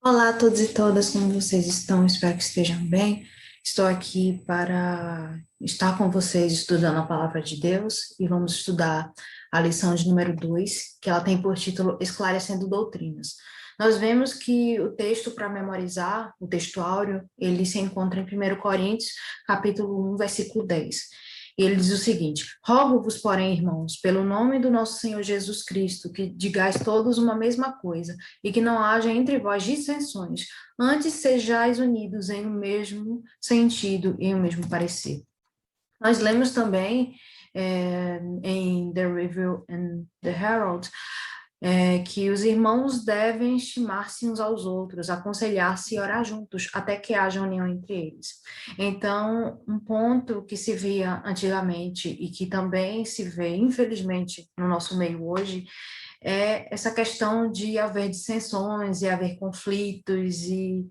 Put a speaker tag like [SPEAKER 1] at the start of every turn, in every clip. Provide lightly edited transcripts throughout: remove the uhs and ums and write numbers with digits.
[SPEAKER 1] Olá a todos e todas, como vocês estão? Espero que estejam bem. Estou aqui para estar com vocês estudando a palavra de Deus e vamos estudar a lição de número 2, que ela tem por título Esclarecendo Doutrinas. Nós vemos que o texto para memorizar, o texto áureo, ele se encontra em 1 Coríntios, capítulo 1, versículo 10. E ele diz o seguinte: Rogo-vos, porém, irmãos, pelo nome do nosso Senhor Jesus Cristo, que digais todos uma mesma coisa, e que não haja entre vós dissensões, antes sejais unidos em um mesmo sentido e em um mesmo parecer. Nós lemos também em The Review and the Herald que os irmãos devem estimar-se uns aos outros, aconselhar-se e orar juntos, até que haja união entre eles. Então, um ponto que se via antigamente e que também se vê, infelizmente, no nosso meio hoje, é essa questão de haver dissensões e haver conflitos e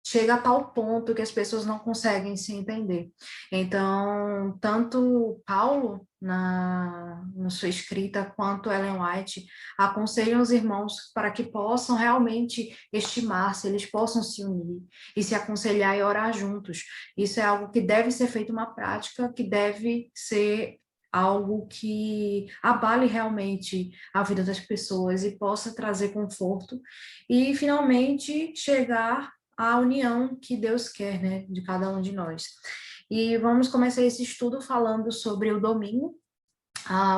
[SPEAKER 1] chega a tal ponto que as pessoas não conseguem se entender. Então, tanto Paulo, na sua escrita, quanto Ellen White, aconselham os irmãos para que possam realmente estimar-se, eles possam se unir e se aconselhar e orar juntos. Isso é algo que deve ser feito uma prática, que deve ser algo que abale realmente a vida das pessoas e possa trazer conforto e finalmente chegar à união que Deus quer, né, de cada um de nós. E vamos começar esse estudo falando sobre o domingo,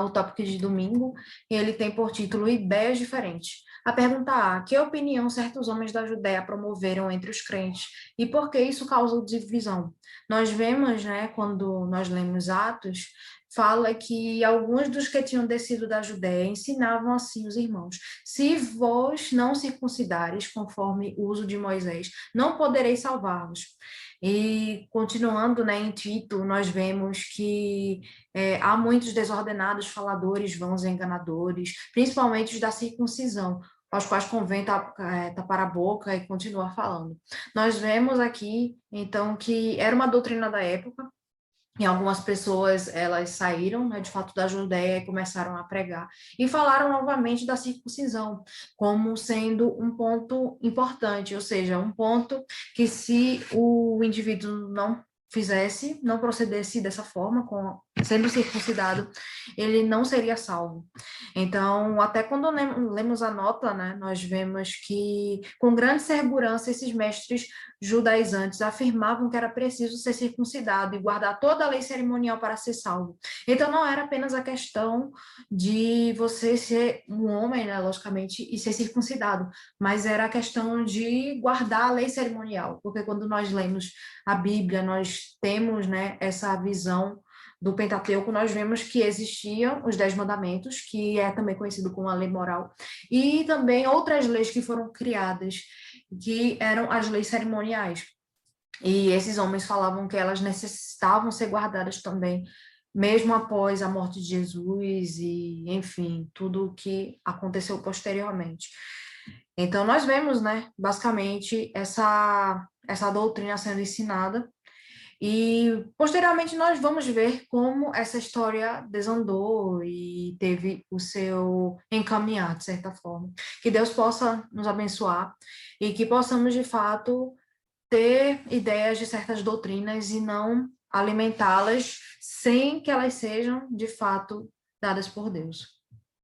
[SPEAKER 1] o tópico de domingo, ele tem por título Ideias Diferentes. A pergunta A: que opinião certos homens da Judéia promoveram entre os crentes e por que isso causou divisão? Nós vemos, né, quando nós lemos Atos, fala que alguns dos que tinham descido da Judéia ensinavam assim os irmãos: se vós não circuncidares conforme o uso de Moisés, não podereis salvar-vos. E continuando, né, em Tito, nós vemos que há muitos desordenados, faladores, vãos e enganadores, principalmente os da circuncisão, aos quais convém tapar a boca e continuar falando. Nós vemos aqui, então, que era uma doutrina da época, e algumas pessoas, elas saíram, né, de fato, da Judéia e começaram a pregar. E falaram novamente da circuncisão, como sendo um ponto importante, ou seja, um ponto que se o indivíduo não fizesse, não procedesse dessa forma, sendo circuncidado, ele não seria salvo. Então, até quando lemos a nota, né, nós vemos que, com grande segurança, esses mestres judaizantes afirmavam que era preciso ser circuncidado e guardar toda a lei cerimonial para ser salvo. Então, não era apenas a questão de você ser um homem, né, logicamente, e ser circuncidado, mas era a questão de guardar a lei cerimonial, porque quando nós lemos a Bíblia, nós temos, né, essa visão do Pentateuco, nós vemos que existiam os 10 mandamentos, que é também conhecido como a lei moral, e também outras leis que foram criadas, que eram as leis cerimoniais. E esses homens falavam que elas necessitavam ser guardadas também, mesmo após a morte de Jesus e, enfim, tudo o que aconteceu posteriormente. Então, nós vemos, né, basicamente, essa doutrina sendo ensinada e, posteriormente, nós vamos ver como essa história desandou e teve o seu encaminhar, de certa forma. Que Deus possa nos abençoar e que possamos, de fato, ter ideias de certas doutrinas e não alimentá-las sem que elas sejam, de fato, dadas por Deus.